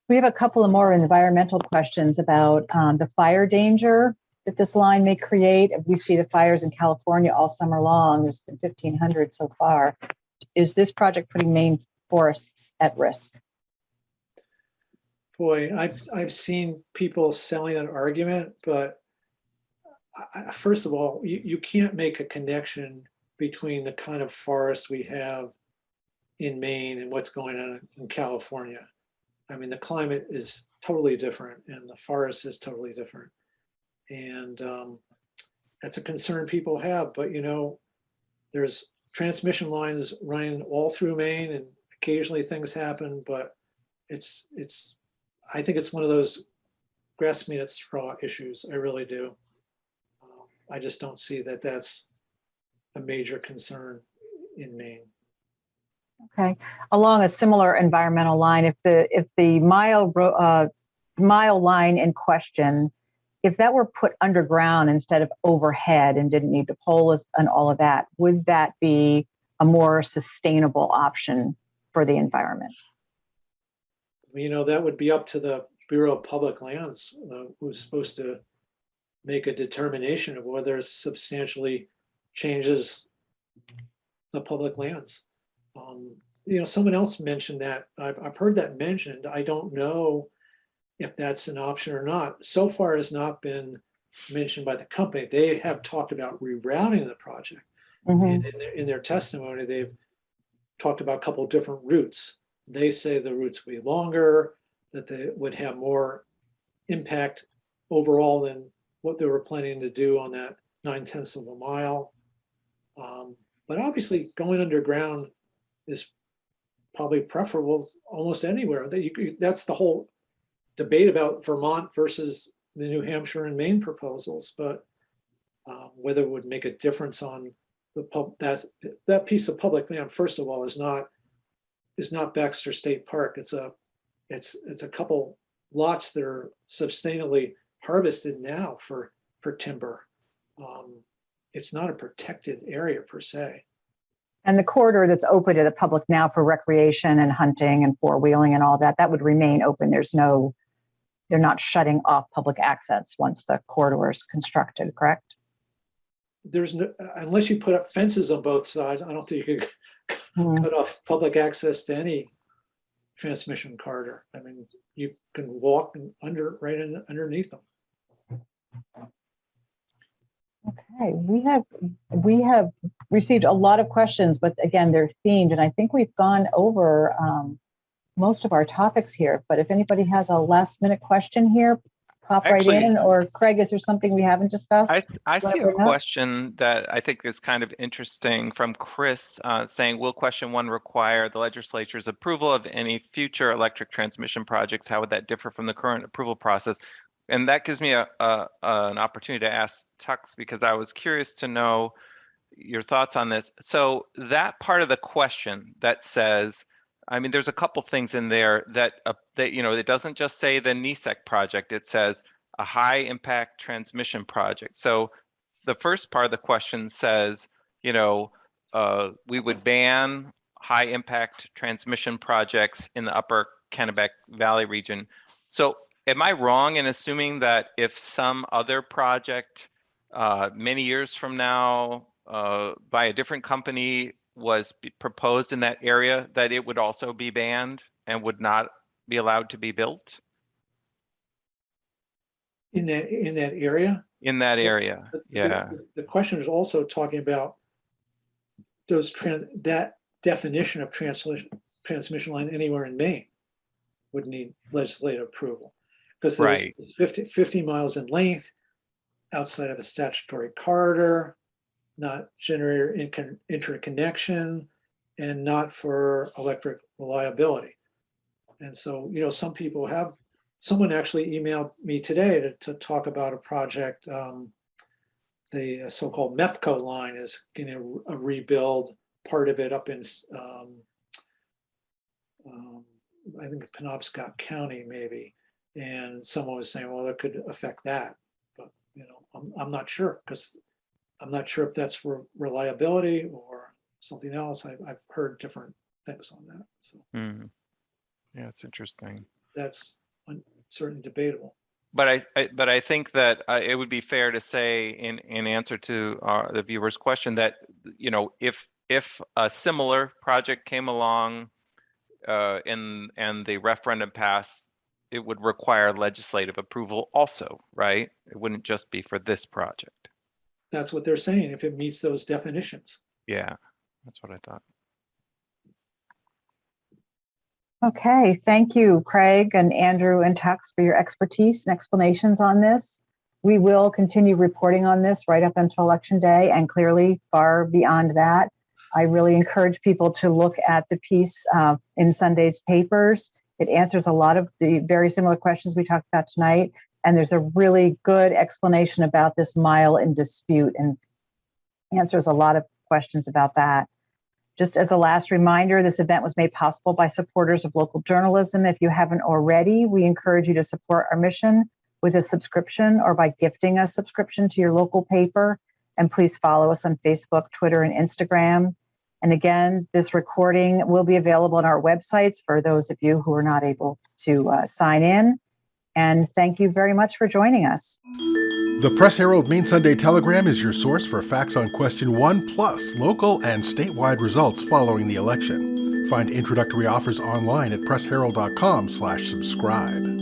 We have a couple of more environmental questions about the fire danger that this line may create. We see the fires in California all summer long. There's been 1,500 so far. Is this project putting Maine forests at risk? Boy, I've seen people selling that argument, but first of all, you can't make a connection between the kind of forest we have in Maine and what's going on in California. I mean, the climate is totally different and the forest is totally different. And that's a concern people have, but there's transmission lines running all through Maine and occasionally things happen, but I think it's one of those grasping at straw issues. I really do. I just don't see that that's a major concern in Maine. Okay. Along a similar environmental line, if the mile line in question, if that were put underground instead of overhead and didn't need the poles and all of that, would that be a more sustainable option for the environment? That would be up to the Bureau of Public Lands, who's supposed to make a determination of whether it substantially changes the public lands. Someone else mentioned that. I've heard that mentioned. I don't know if that's an option or not. So far, it has not been mentioned by the company. They have talked about rerouting the project. And in their testimony, they've talked about a couple of different routes. They say the routes would be longer, that they would have more impact overall than what they were planning to do on that 9/10 of a mile. But obviously, going underground is probably preferable almost anywhere. That's the whole debate about Vermont versus the New Hampshire and Maine proposals. But whether it would make a difference on that piece of public land, first of all, is not Baxter State Park. It's a couple lots that are sustainably harvested now for timber. It's not a protected area per se. And the corridor that's open to the public now for recreation and hunting and four-wheeling and all that, that would remain open. They're not shutting off public access once the corridor is constructed, correct? There's no, unless you put up fences on both sides, I don't think you can cut off public access to any transmission corridor. I mean, you can walk right underneath them. Okay, we have received a lot of questions, but again, they're themed, and I think we've gone over most of our topics here. But if anybody has a last-minute question here, pop right in. Or Craig, is there something we haven't discussed? I see a question that I think is kind of interesting from Chris saying, will question 1 require the legislature's approval of any future electric transmission projects? How would that differ from the current approval process? And that gives me an opportunity to ask Tux, because I was curious to know your thoughts on this. So that part of the question that says, I mean, there's a couple things in there that it doesn't just say the NESEC project. It says a high impact transmission project. So the first part of the question says, we would ban high impact transmission projects in the upper Kennebec Valley region. So am I wrong in assuming that if some other project many years from now by a different company was proposed in that area, that it would also be banned and would not be allowed to be built? In that area? In that area, yeah. The question is also talking about that definition of transmission line anywhere in Maine would need legislative approval. Because there's 50 miles in length outside of a statutory corridor, not generator interconnection, and not for electric reliability. And so, some people someone actually emailed me today to talk about a project. The so-called MEPCO line is getting a rebuild part of it up in, I think Penobscot County maybe. And someone was saying, well, it could affect that. But, I'm not sure, because I'm not sure if that's for reliability or something else. I've heard different things on that. So Yeah, it's interesting. that's certainly debatable. But I think that it would be fair to say in answer to the viewer's question that, if a similar project came along and the referendum passed, it would require legislative approval also, right? It wouldn't just be for this project. That's what they're saying, if it meets those definitions. Yeah, that's what I thought. Okay, thank you, Craig and Andrew and Tux, for your expertise and explanations on this. We will continue reporting on this right up until Election Day, and clearly far beyond that. I really encourage people to look at the piece in Sunday's papers. It answers a lot of the very similar questions we talked about tonight, and there's a really good explanation about this mile in dispute and answers a lot of questions about that. Just as a last reminder, this event was made possible by supporters of local journalism. If you haven't already, we encourage you to support our mission with a subscription or by gifting a subscription to your local paper. And please follow us on Facebook, Twitter, and Instagram. And again, this recording will be available on our websites for those of you who are not able to sign in. And thank you very much for joining us. The Press Herald Maine Sunday Telegram is your source for facts on question 1 plus local and statewide results following the election. Find introductory offers online at pressherald.com/subscribe.